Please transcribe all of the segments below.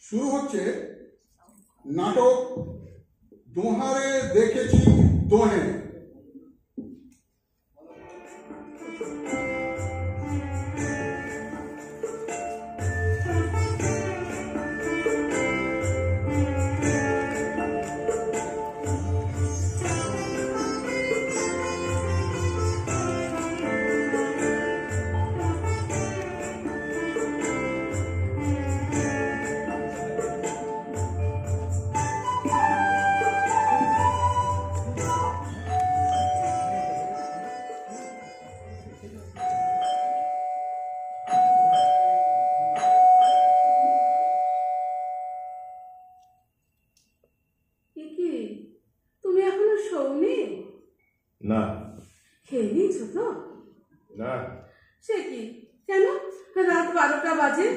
শুরু হচ্ছে নাটক দোহারে দেখেছি দোহে। না খেয়ে নিয়েছ তো? না। সে কি, কেন রাত 12টা বাজে?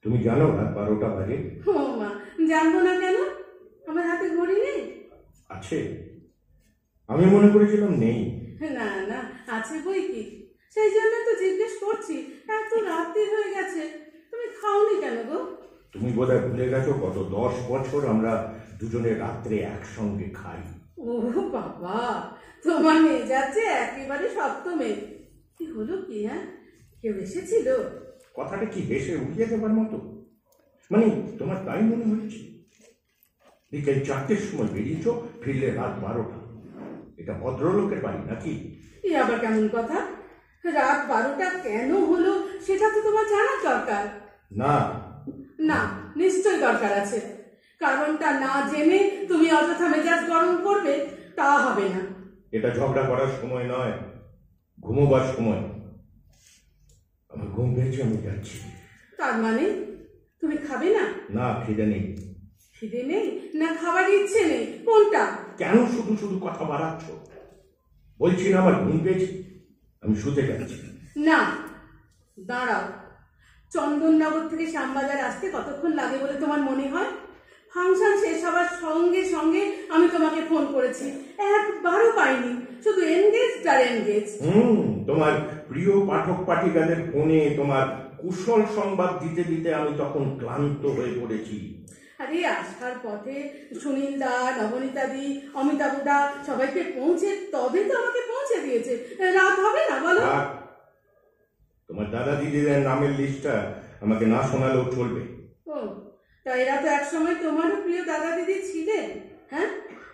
তুমি জানো রাত 12টা বাজে? ও মা, জানবো না কেন? আমার হাতে ঘড়ি নেই? আছে, আমি মনে করেছিলাম নেই। না না, আছে বই কি, সেই জন্য তো জিজ্ঞেস করছি। এত রাত্রি হয়ে গেছে, তুমি খাওনি কেন গো? তুমি বোধহয় ভুলে গেছো গত 10 বছর আমরা দুজনে রাত্রে একসঙ্গে খাই। ও বাবা, তোমার মেয়ে যাচ্ছে একেবারে সপ্তমে। কি হলো কি? হ্যাঁ, কেউ এসেছিল? কথাটা কি হেসে উড়িয়ে দেবার মতো? মানে তোমার তাই মনে হচ্ছে? বিকেল 4টের সময় বেরিয়েছ, ফিরলে রাত 12টা। এটা ভদ্রলোকের বাড়ি নাকি? এই আবার কেমন কথা? রাত 12টা কেন হলো সেটা তো তোমার জানার দরকার। না না, নিশ্চয় দরকার আছে। কারণটা না জেনে তুমি অযথা মেজাজ গরম করবে, তা হবে না। এটা ঝগড়া করার সময় নয়, ঘুমোবার সময়। আমার ঘুম পেয়েছে, আমি যাচ্ছি। তার মানে তুমি খাবে না? না, খিদে নেই। খিদে নেই না খাবার ইচ্ছে নেই, কোনটা? কেন শুধু শুধু কথা বাড়াচ্ছ? বলছি না আমার ঘুম পেয়েছে, আমি শুতে যাচ্ছি। না, দাঁড়াও। চন্দননগর থেকে শ্যামবাজার আসতে কতক্ষণ লাগে বলে তোমার মনে হয়? ফাংশন শেষ হবার সঙ্গে সঙ্গে আমি তোমাকে ফোন করেছি, একবারও পাইনি, শুধু এনগেজ আর এনগেজ। তোমার প্রিয় পাঠক পাঠিকাদের ফোনে তোমার কুশল সংবাদ দিতে দিতে আমি তখন ক্লান্ত হয়ে পড়েছি। আরে আসার পথে সুনীল দা, নবনীতা দি, অমিতাভ দা সবাইকে পৌঁছে তবে তো আমাকে পৌঁছে দিয়েছে। রাত হবে না বলো? তোমার দাদা দিদিদের নামের লিস্টটা আমাকে না শোনালেও চলবে। ও, তা এরা তো একসময় তোমারও প্রিয় দাদা দিদি ছিলেন। হ্যাঁ,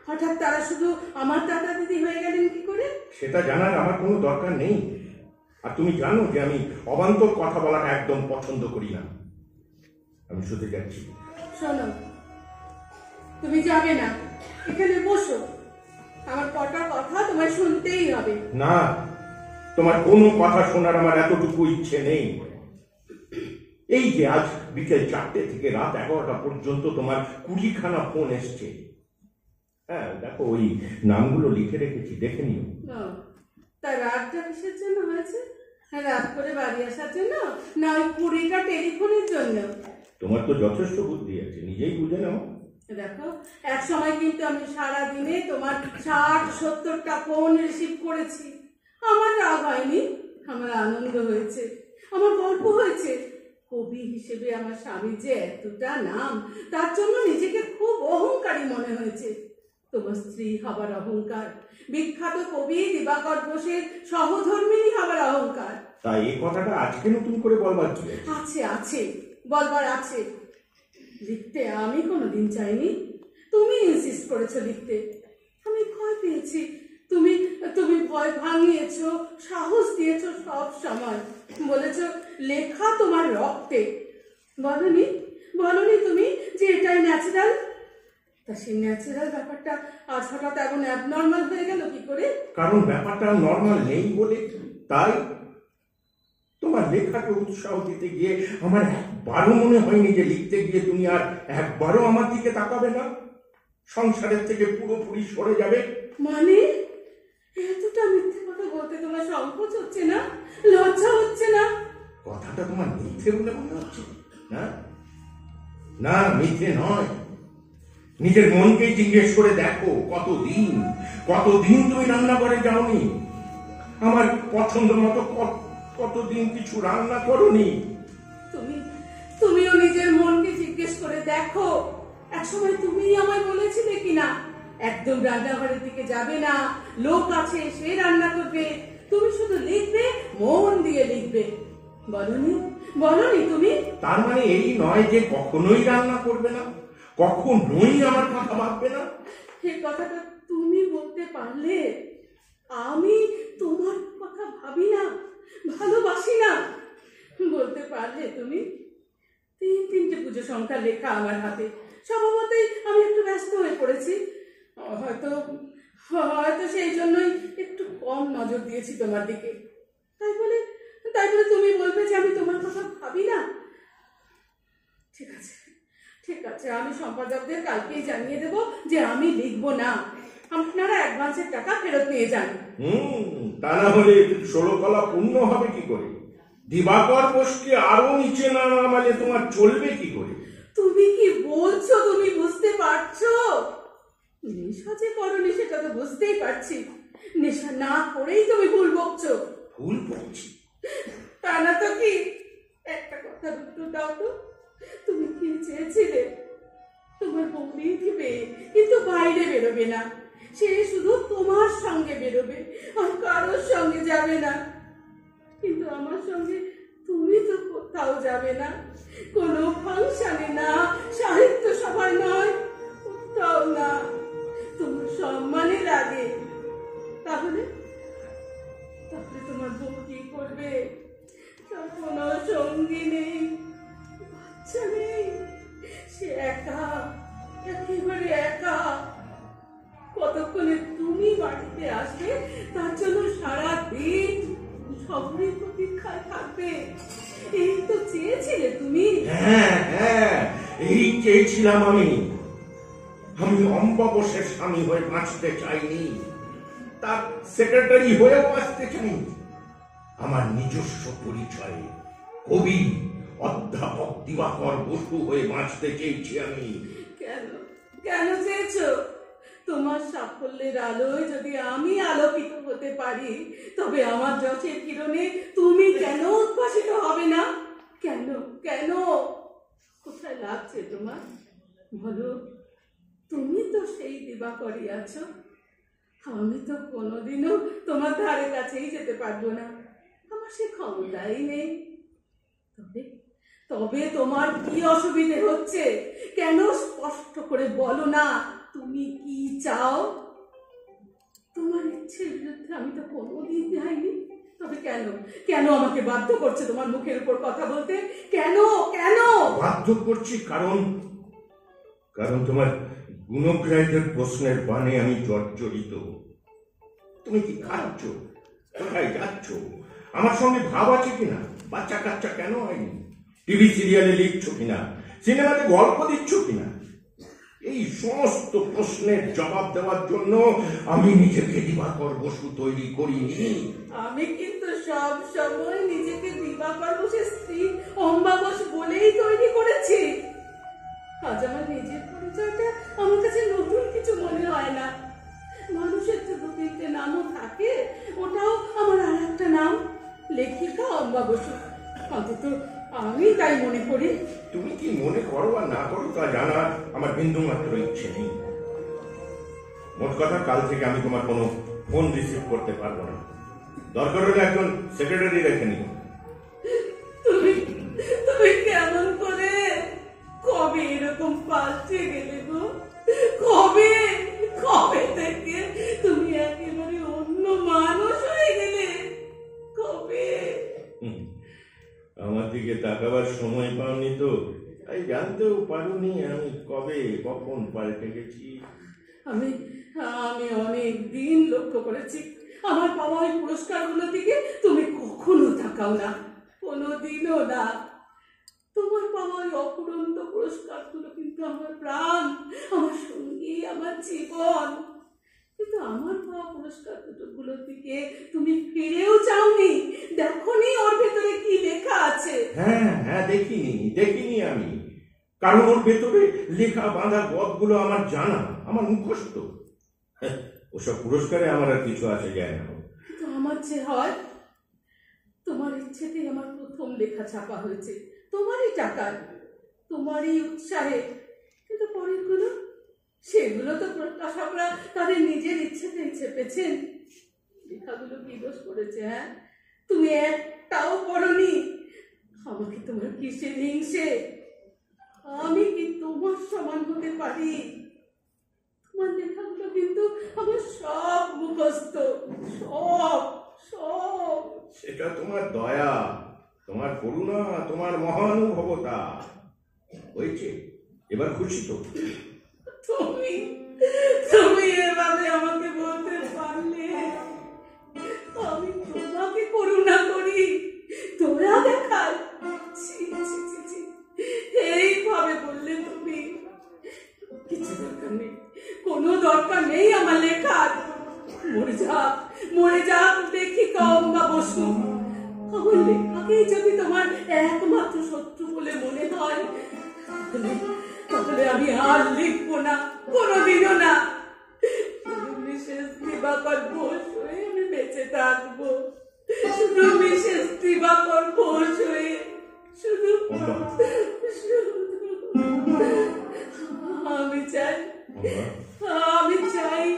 হঠাৎ তারা শুধু আমার দাদা দিদি হয়ে গেলেন কি করে? সেটা জানার আমার কোনো দরকার নেই। আর তুমি জানো যে আমি অবান্তর কথা বলাটা একদম পছন্দ করি না। আমি শুতে যাচ্ছি। শোনো, তুমি যাবে না, এখানে বসো। আমার কটা কথা তোমায় শুনতেই হবে। না, তোমার কোনো কথা শোনার আমার এতটুকু ইচ্ছে নেই। এই যে আজ বিকেল 4টে থেকে রাত 11টা পর্যন্ত তোমার 20খানা ফোন এসছে। হ্যাঁ, দেখো ওই নামগুলো লিখে রেখেছি, দেখে নিও। তা রাতটা কিসের জন্য হয়েছে? রাত করে বাড়ি আসার জন্য, না ওই 20টা টেলিফোনের জন্য? তোমার তো যথেষ্ট বুদ্ধি আছে, নিজেই বুঝে নাও। দেখো, এক সময় কিন্তু আমি সারা দিনে তোমার 60-70টা ফোন রিসিভ করেছি। আমার রাগ হয়নি, আমার আনন্দ হয়েছে, আমার গল্প হয়েছে। কবি হিসেবে আমার স্বামী যে এতটা নাম, তার জন্য নিজেকে খুব অহংকারী মনে হয়েছে। তোমার স্ত্রী হবার অহংকার, বিখ্যাত কবি দিবাকর বোসের সহধর্মিণী হবার অহংকার। তাই এই কথাটা আজকে নতুন করে বলবার কি আছে? আছে, বলবার আছে। লিখতে আমি কোনোদিন চাইনি, তুমি ইনসিস্ট করেছো লিখতে। আমি ভয় পেয়েছি, তুমি তুমি ভয় ভাঙিয়েছো, সাহস দিয়েছো সব সময়। বলেছো লেখা তোমার রক্তে। বলনি তুমি যে এটাই ন্যাচারাল? তা সেই ন্যাচারাল ব্যাপারটা আজ হঠাৎ এমন অ্যাবনর্মাল হয়ে গেল কি করে? কারণ ব্যাপারটা নর্মাল নেই বলে। তাই তোমার লেখাকে উৎসাহ দিতে গিয়ে আমার একবারও মনে হয়নি যে লিখতে গিয়ে তুমি আর একবারও আমার দিকে তাকাবে না, সংসারের থেকে পুরোপুরি সরে যাবে। মানে এতটা মিথ্যে কথা বলতে তোমার সংকোচ হচ্ছে না? লজ্জা হচ্ছে না? কথাটা তোমার মিথ্যে বলে মনে হচ্ছে না? না, মিথ্যে নয়। নিজের মনকে জিজ্ঞেস করে দেখো, কতদিন তুমি রান্না করে যাওনি? আমার পছন্দ মতো কতদিন কিছু রান্না করনি? তুমিও নিজের মনকে জিজ্ঞেস করে দেখো, একসময় তুমি আমায় বলেছিলে কিনা একদম রান্নাঘরের দিকে যাবে না, লোক আছে সে রান্না করবে, তুমি শুধু লিখবে, মন দিয়ে লিখবে। বলনি বলনি তুমি? তার মানে এই নয় যে কখনোই রান্না করবে না, কখনোই আমার কথা ভাববে না? এই কথাটা তুমি বলতে পারলে? আমি তোমার কথা ভাবি না, ভালোবাসি না, বলতে পারলে তুমি? তিনটে পুজো সংখ্যা লেখা আমার হাতে, স্বভাবতই আমি একটু ব্যস্ত হয়ে পড়েছি, হয়তো হয়তো সেই জন্যই একটু কম নজর দিয়েছি তোমার দিকে। তাই বলে তুমি বলবে যে আমি তোমার কথা ভাবি না? ঠিক আছে ঠিক আছে, আমি সম্পাদকদের কালকেই জানিয়ে দেব যে আমি লিখবো না, আপনারা অ্যাডভান্সের টাকা ফেরত নিয়ে যান। তা না হলে 16 কলা পূর্ণ হবে কি করে? দিবাকর বোসকে আরো নিচে না নামালে তোমার চলবে কি করে? তুমি কি বলছো তুমি বুঝতে পারছো? নেশা যে করনি সেটা তো বুঝতেই পারছি, নেশা না করেই তুমি ভুল বকছো। ভুল বলছি? তা না তো কি? একটা কথা উত্তর দাও তো, তুমি কি চেয়েছিলে? তোমার বউ দিবে, কিন্তু বাইরে বেরোবে না, সে শুধু তোমার সঙ্গে বেরোবে, আর কারোর সঙ্গে যাবে না। কিন্তু আমার সঙ্গে তুমি তো কোথাও যাবে না, কোনো ফাংশনে না, সাহিত্য সভায় নয়, কোথাও না, তোমার সম্মানে লাগে। তাহলে তাহলে তোমার বউ কি করবে? তার কোনো সঙ্গী নেই, বাচ্চা নেই, সে একা, একেবারে একা। কতক্ষণে তুমি বাড়িতে আসবে তার জন্য সারা দিন সবরই প্রতীক্ষায় থাকবে। এই তো চেয়েছিলে তুমি? হ্যাঁ হ্যাঁ, এই চেয়েছিলাম আমি। আমি অম্বাবসের স্বামী হয়ে বাঁচতে চাইনি, তার সেক্রেটারি হয়েও বাঁচতে চাইনি। আমার নিজস্ব পরিচয়ে কবি অধ্যাপক দিবাকর বসু হয়ে বাঁচতে চেয়েছি আমি। কেন কেন চেয়েছো? তোমার সাফল্যের আলোয় যদি আমি আলোকিত হতে পারি, তবে আমার যশের কিরণে তুমি কেন উদ্ভাসিত হবে না? কেন কেন? কোথায় লাগছে তোমার? বলো, তুমি তো সেই দিবাকরই আছো। আমি তো কোনোদিনও তোমার ধারে কাছেই যেতে পারবো না, আমার সে ক্ষমতাই নেই। তবে তবে তোমার কি অসুবিধে হচ্ছে? কেন স্পষ্ট করে বলো না তুমি কি চাও? তোমার ইচ্ছের বিরুদ্ধে আমি তো কোনোদিন যাইনি, তবে কেন কেন আমাকে বাধ্য করছে তোমার মুখের উপর কথা বলতে? কেন কেন বাধ্য করছি? কারণ তোমার গুণগ্রাহীদের প্রশ্নের বানে আমি জর্জরিত। তুমি কি খাচ্ছ, কোথায় যাচ্ছ, আমার সঙ্গে ভাব আছে কিনা, বাচ্চা কাচ্চা কেন হয়নি, টিভি সিরিয়ালে লিখছো কিনা, সিনেমাতে গল্প দিচ্ছ কিনা, এই সমস্ত প্রশ্নের জবাব দেওয়ার জন্য আমি নিজেকে দিবাকর বসু তৈরি করিনি। আমি কিন্তু সব সময় নিজেকে দিবাকর বসুর স্ত্রী অম্বাবস বলেই তৈরি করেছি। আজ আমার নিজের পরিচয়টা আমার কাছে নতুন কিছু মনে হয় না। মানুষের তো 2-3টে নামও থাকে, ওটাও আমার আর একটা নাম, লেখিকা অম্বাবসু। অন্তত আমি তাই মনে করি। তুমি কি মনে করো আর না করো তা জানা আমার বিন্দু মাত্র ইচ্ছে নেই। মোট কথা, কাল থেকে আমি তোমার কোনো ফোন রিসিভ করতে পারবো না। দরকার হলে একজন সেক্রেটারি রেখে নিও। তুমি তুমি কেমন করে, কবে এরকম পাল্টে গেলে গো? কবে কবে থেকে তুমি একেবারে অন্য মানুষ হয়ে গেলে? কবে? আমার দিকে তাকাবার সময় পাওনি তো, তাই জানতেও পারোনি আমি কবে কখন পাল্টে গেছি। আমি আমি অনেক দিন লক্ষ্য করেছি, আমার পাওয়া ওই পুরস্কারগুলোর দিকে তুমি কখনো তাকাও না, কোনোদিনও না। তোমার পাওয়া ওই অফুরন্ত পুরস্কারগুলো কিন্তু আমার প্রাণ, আমার সঙ্গী, আমার জীবন। কিন্তু আমার পাওয়া পুরস্কার দুটোগুলোর দিকে তুমি ফিরেও চাওনি, দেখোনি ওর ভেতরে কি লেখা আছে। হ্যাঁ হ্যাঁ, দেখিনি আমি, কারণ ওর ভেতরে লেখা বাঁধা পদগুলো আমার জানা, আমার মুখস্থ। ওসব পুরস্কারে আমার আর কিছু আসে যায় না। কিন্তু আমার যে হয়, তোমার ইচ্ছেতেই আমার প্রথম লেখা ছাপা হয়েছে, তোমারই টাকায়, তোমারই উৎসাহে। সেগুলো তো প্রকাশকরা তাদের নিজের ইচ্ছেতেই ছেপেছেন। লেখাগুলো কি দোষ করেছে? হ্যাঁ, তুমি একটাও পড়নি। আমাকে তোমার কিসের হিংসে? আমি কি তোমার সমান হতে পারি? তোমার লেখাগুলো কিন্তু আমার সব মুখস্থ, সব সব। সেটা তোমার দয়া, তোমার করুণা, তোমার মহানুভবতা। হয়েছে, এবার খুশি তো? তুমি তুমি এভাবে আমাকে বলতে পারলে? আমি তোমাকে করুণা করি, তোরা দেখাল। এইভাবে বললে তুমি? কিছু দরকার নেই, কোনো দরকার নেই আমার লেখার। মরে যাক লেখিকা অম্বা বসু। আমার লেখাকেই যদি তোমার একমাত্র শত্রু বলে মনে হয়, তাহলে আমি আর লিখবো না, কোনোদিনও না। শুধু মিসেস দিবাকর ঘোষ হয়ে আমি বেঁচে থাকবো, শুধু মিসেস দিবাকর ঘোষ হয়ে। শুধু আমি চাই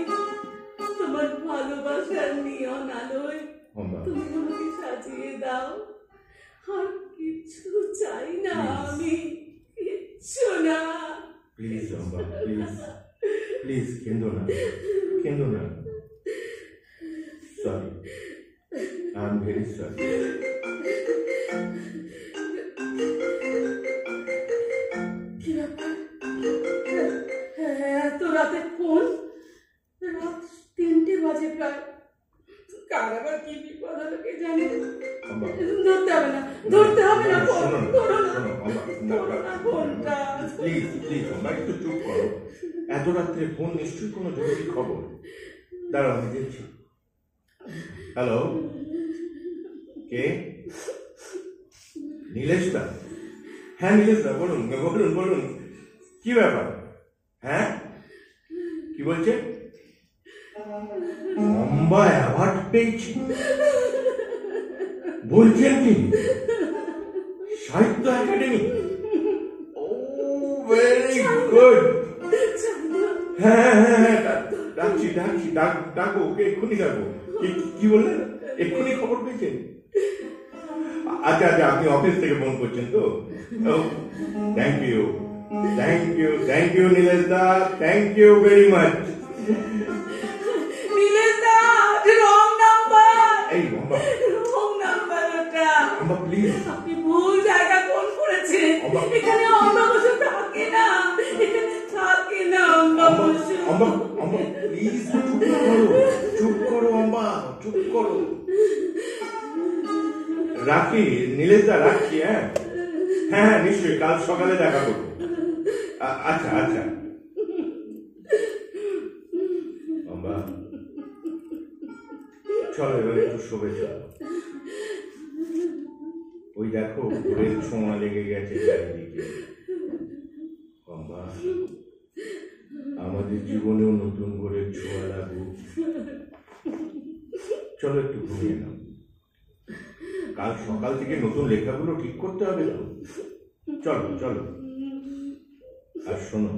তোমার ভালোবাসার নিয়ন আলোয় তুমি আমাকে সাজিয়ে দাও। আর কিছু চাই না আমি, কিচ্ছু না। প্লিজ অম্বা, প্লিজ প্লিজ, কেঁদো না, কেঁদো না। Sorry, I am very sorry. কি ব্যাপার? এত রাতে ফোন? রাত 3টে বাজে প্রায়। কার আবার কি বিপদ হলো কে জানে। ধরতে হবে না, ধরতে হবে না ফোন। ফোনটা প্লিজ প্লিজ অম্বা, একটু চুপ করো। এত রাত্রে ফোন, নিশ্চয়ই কোনো জরুরি খবর। দাঁড়াও, আমি দেখছি। হ্যালো, কে? নীলেশ দা? হ্যাঁ নীলেশ দা, বলুন বলুন বলুন, কি ব্যাপার? হ্যাঁ, কি বলছে? অম্বা অ্যাওয়ার্ড পেয়েছে বলছেন কি? সাহিত্য একাডেমি? ও ভেরি গুড। হ্যাঁ হ্যাঁ হ্যাঁ, ডাকছি ডাকছি, ডাকো ওকে, এক্ষুনি ডাকো। কি বললেন? এক্ষুনি খবর পেয়েছেন? আচ্ছা আচ্ছা, আপনি অফিস থেকে ফোন করছেন তো? Thank you thank you thank you Nilesh দা, thank you very much. Nilesh দা, রং নাম্বার। এই অম্বা, রং নাম্বার ওটা। অম্বা প্লিজ। আপনি ভুল জায়গা ফোন করেছেন। এখানে অম্বা বসু থাকে না, এখানে থাকে না অম্বা বসু। অম্বা অম্বা প্লিজ, চুপ করো, চুপ করো অম্বা, চুপ করো। রাখি নীলেশ দা, রাখছি। হ্যাঁ হ্যাঁ নিশ্চয়ই, কাল সকালে দেখা করবো। আচ্ছা আচ্ছা। অম্বা চলো এবার একটু শোবে চলো। ওই দেখো ভোরের ছোঁয়া লেগে গেছে চারিদিকে। অম্বা, আমাদের জীবনেও নতুন করে ছোঁয়া লাগুক। চলো একটু ঘুমিয়ে নাও, কাল সকাল থেকে নতুন লেখাগুলো ঠিক করতে হবে তো। চলো চলো। আর শোনো,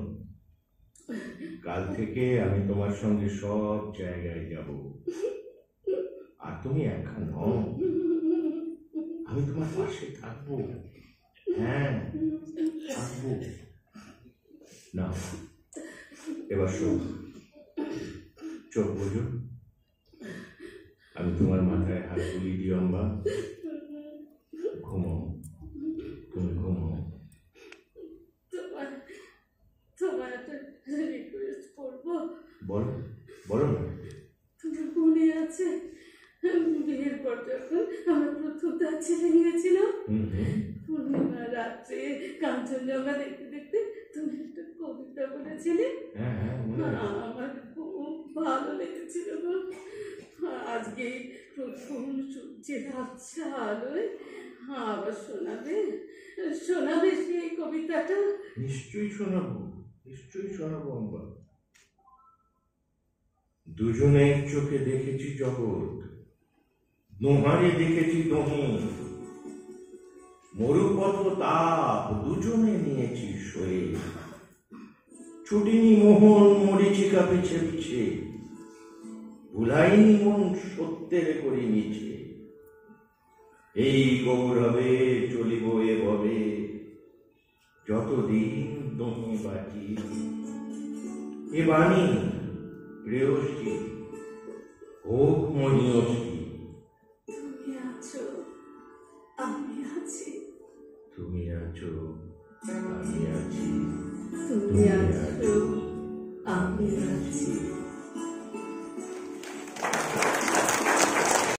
কাল থেকে আমি তোমার সঙ্গে সব জায়গায় যাব, আর তুমি একা নও, আমি তোমার পাশে থাকবো। হ্যাঁ থাকবো। না এবার শোন, চোখ বোঝো, আমি তোমার মাথায় হাত বুলিয়ে দিই অম্বা। ঘুমো, তুমি ঘুমো। তোমার একটা রিকোয়েস্ট করবো। বলো বলো না। তোমার মনে আছে বিয়ের পর যখন আমরা প্রথম দার্জিলিং গিয়েছিলাম, পূর্ণিমা রাত্রে কাঞ্চনজঙ্ঘা দেখতে দেখতে তুমি একটা কবিতা বলেছিলে? আমার খুব ভালো লেগেছিল গো। আজকে প্রথম সূর্যের আচ্ছা আলোয় আবার শোনাবে, শোনাবে সেই কবিতাটা? নিশ্চয়ই শোনাবো, নিশ্চয়ই শোনাবো অম্বা। দুজনের চোখে দেখেছি জগৎ, দোহারে দেখেছি দহি, মরুপথ তাপ দুজনে নিয়েছি সয়ে। ছুটিনি মোহন মরিচিকা পিছে পিছে, ভুলাইনি মন সত্যের করি মিছে। এই গৌরবে চলিব এভাবে, যতদিন তুমি বাঁচি। এ বাণী প্রেয়সী হোক মনীয়সী। তুমি আছো, আমি আছি। তুমি আছো, আমি আছি। তুমি আছো, আমি আছি।